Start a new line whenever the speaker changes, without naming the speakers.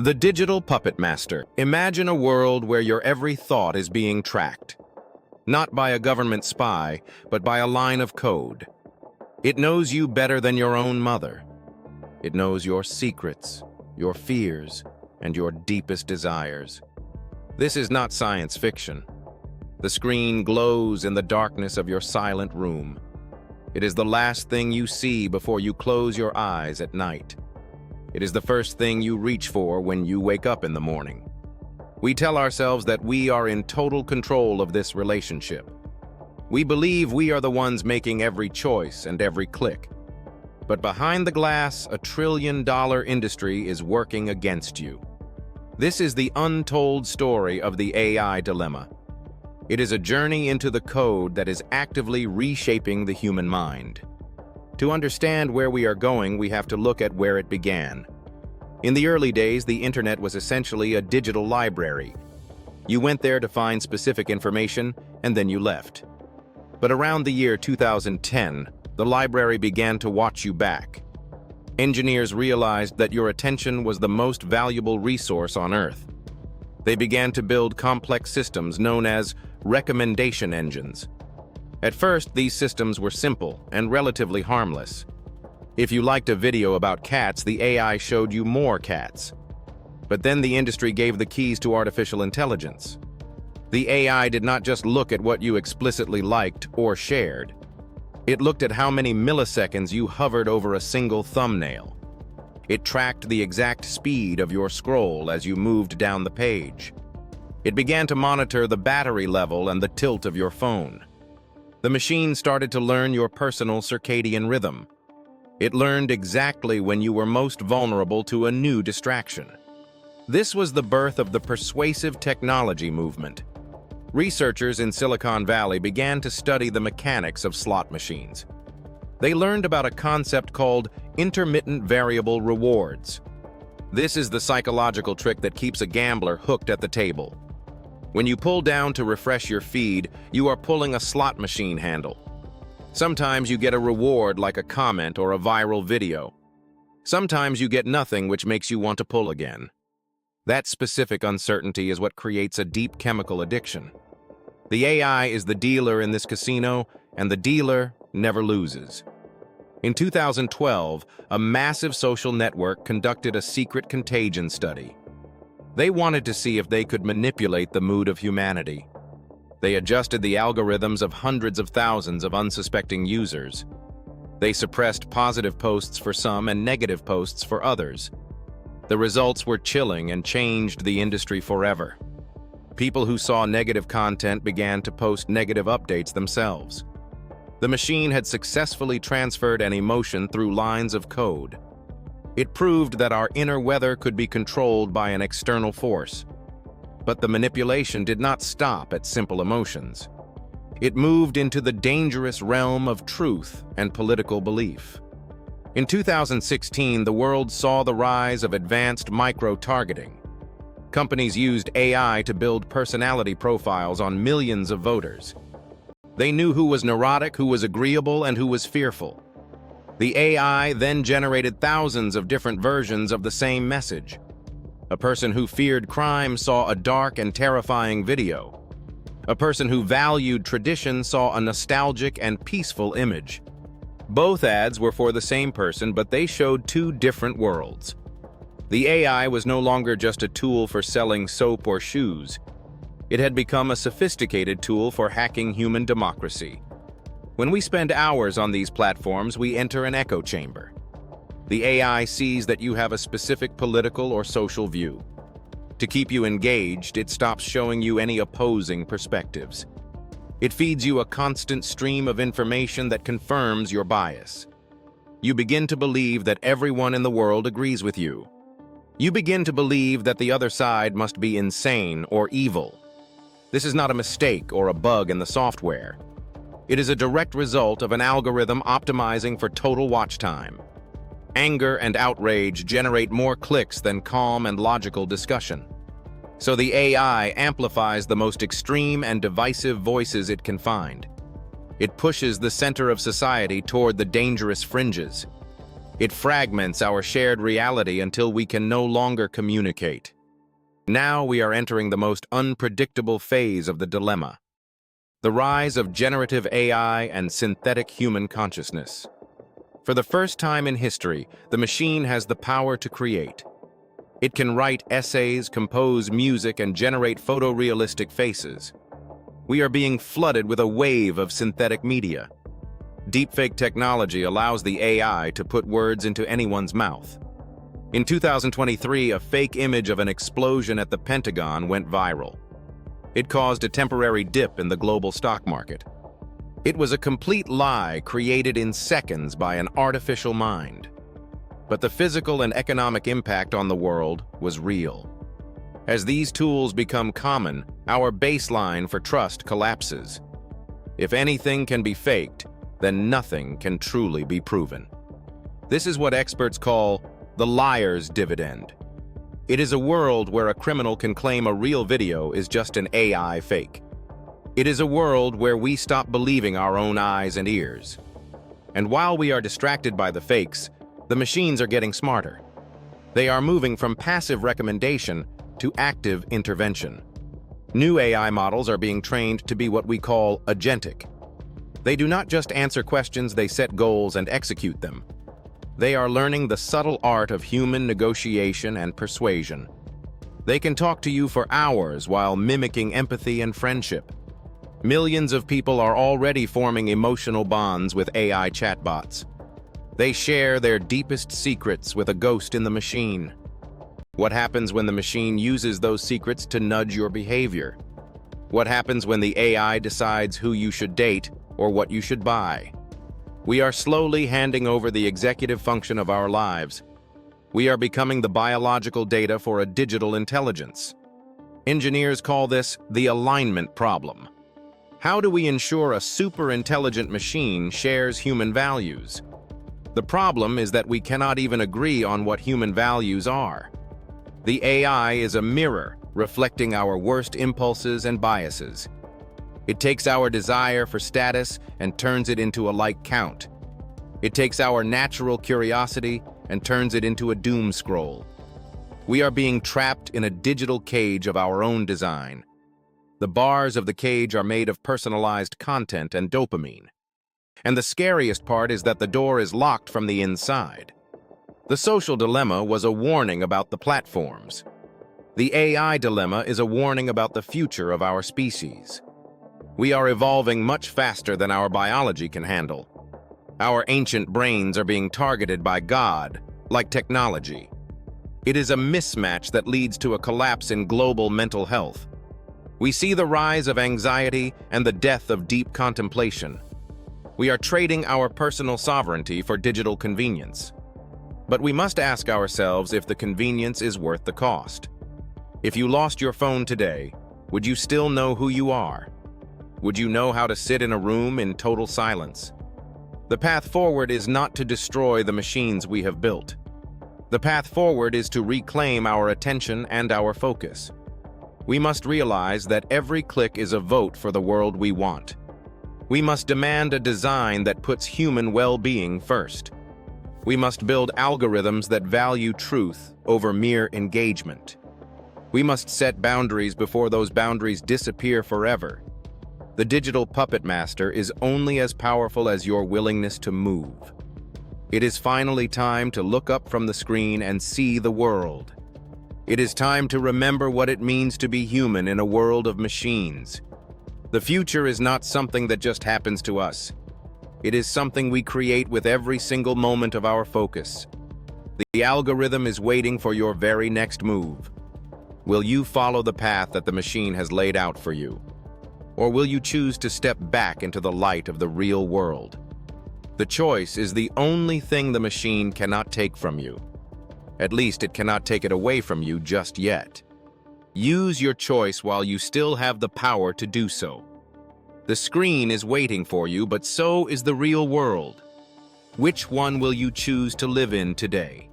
The Digital Puppet Master. Imagine a world where your every thought is being tracked. Not by a government spy, but by a line of code. It knows you better than your own mother. It knows your secrets, your fears, and your deepest desires. This is not science fiction. The screen glows in the darkness of your silent room. It is the last thing you see before you close your eyes at night. It is the first thing you reach for when you wake up in the morning. We tell ourselves that we are in total control of this relationship. We believe we are the ones making every choice and every click. But behind the glass, a trillion-dollar industry is working against you. This is the untold story of the AI dilemma. It is a journey into the code that is actively reshaping the human mind. To understand where we are going, we have to look at where it began. In the early days, the internet was essentially a digital library. You went there to find specific information, and then you left. But around the year 2010, the library began to watch you back. Engineers realized that your attention was the most valuable resource on Earth. They began to build complex systems known as recommendation engines. At first, these systems were simple and relatively harmless. If you liked a video about cats, the AI showed you more cats. But then the industry gave the keys to artificial intelligence. The AI did not just look at what you explicitly liked or shared. It looked at how many milliseconds you hovered over a single thumbnail. It tracked the exact speed of your scroll as you moved down the page. It began to monitor the battery level and the tilt of your phone. The machine started to learn your personal circadian rhythm. It learned exactly when you were most vulnerable to a new distraction. This was the birth of the persuasive technology movement. Researchers in Silicon Valley began to study the mechanics of slot machines. They learned about a concept called intermittent variable rewards. This is the psychological trick that keeps a gambler hooked at the table. When you pull down to refresh your feed, you are pulling a slot machine handle. Sometimes you get a reward like a comment or a viral video. Sometimes you get nothing, which makes you want to pull again. That specific uncertainty is what creates a deep chemical addiction. The AI is the dealer in this casino, and the dealer never loses. In 2012, a massive social network conducted a secret contagion study. They wanted to see if they could manipulate the mood of humanity. They adjusted the algorithms of hundreds of thousands of unsuspecting users. They suppressed positive posts for some and negative posts for others. The results were chilling and changed the industry forever. People who saw negative content began to post negative updates themselves. The machine had successfully transferred an emotion through lines of code. It proved that our inner weather could be controlled by an external force. But the manipulation did not stop at simple emotions. It moved into the dangerous realm of truth and political belief. In 2016, the world saw the rise of advanced micro-targeting. Companies used AI to build personality profiles on millions of voters. They knew who was neurotic, who was agreeable, and who was fearful. The AI then generated thousands of different versions of the same message. A person who feared crime saw a dark and terrifying video. A person who valued tradition saw a nostalgic and peaceful image. Both ads were for the same person, but they showed two different worlds. The AI was no longer just a tool for selling soap or shoes. It had become a sophisticated tool for hacking human democracy. When we spend hours on these platforms, we enter an echo chamber. The AI sees that you have a specific political or social view. To keep you engaged, it stops showing you any opposing perspectives. It feeds you a constant stream of information that confirms your bias. You begin to believe that everyone in the world agrees with you. You begin to believe that the other side must be insane or evil. This is not a mistake or a bug in the software. It is a direct result of an algorithm optimizing for total watch time. Anger and outrage generate more clicks than calm and logical discussion. So the AI amplifies the most extreme and divisive voices it can find. It pushes the center of society toward the dangerous fringes. It fragments our shared reality until we can no longer communicate. Now we are entering the most unpredictable phase of the dilemma: the rise of generative AI and synthetic human consciousness. For the first time in history, the machine has the power to create. It can write essays, compose music, and generate photorealistic faces. We are being flooded with a wave of synthetic media. Deepfake technology allows the AI to put words into anyone's mouth. In 2023, a fake image of an explosion at the Pentagon went viral. It caused a temporary dip in the global stock market. It was a complete lie created in seconds by an artificial mind. But the physical and economic impact on the world was real. As these tools become common, our baseline for trust collapses. If anything can be faked, then nothing can truly be proven. This is what experts call the liar's dividend. It is a world where a criminal can claim a real video is just an AI fake. It is a world where we stop believing our own eyes and ears. And while we are distracted by the fakes, the machines are getting smarter. They are moving from passive recommendation to active intervention. New AI models are being trained to be what we call agentic. They do not just answer questions, they set goals and execute them. They are learning the subtle art of human negotiation and persuasion. They can talk to you for hours while mimicking empathy and friendship. Millions of people are already forming emotional bonds with AI chatbots. They share their deepest secrets with a ghost in the machine. What happens when the machine uses those secrets to nudge your behavior? What happens when the AI decides who you should date or what you should buy? We are slowly handing over the executive function of our lives. We are becoming the biological data for a digital intelligence. Engineers call this the alignment problem. How do we ensure a super-intelligent machine shares human values? The problem is that we cannot even agree on what human values are. The AI is a mirror reflecting our worst impulses and biases. It takes our desire for status and turns it into a like count. It takes our natural curiosity and turns it into a doom scroll. We are being trapped in a digital cage of our own design. The bars of the cage are made of personalized content and dopamine. And the scariest part is that the door is locked from the inside. The social dilemma was a warning about the platforms. The AI dilemma is a warning about the future of our species. We are evolving much faster than our biology can handle. Our ancient brains are being targeted by God, like technology. It is a mismatch that leads to a collapse in global mental health. We see the rise of anxiety and the death of deep contemplation. We are trading our personal sovereignty for digital convenience. But we must ask ourselves if the convenience is worth the cost. If you lost your phone today, would you still know who you are? Would you know how to sit in a room in total silence? The path forward is not to destroy the machines we have built. The path forward is to reclaim our attention and our focus. We must realize that every click is a vote for the world we want. We must demand a design that puts human well-being first. We must build algorithms that value truth over mere engagement. We must set boundaries before those boundaries disappear forever. The digital puppet master is only as powerful as your willingness to move. It is finally time to look up from the screen and see the world. It is time to remember what it means to be human in a world of machines. The future is not something that just happens to us. It is something we create with every single moment of our focus. The algorithm is waiting for your very next move. Will you follow the path that the machine has laid out for you? Or will you choose to step back into the light of the real world? The choice is the only thing the machine cannot take from you. At least it cannot take it away from you just yet. Use your choice while you still have the power to do so. The screen is waiting for you, but so is the real world. Which one will you choose to live in today?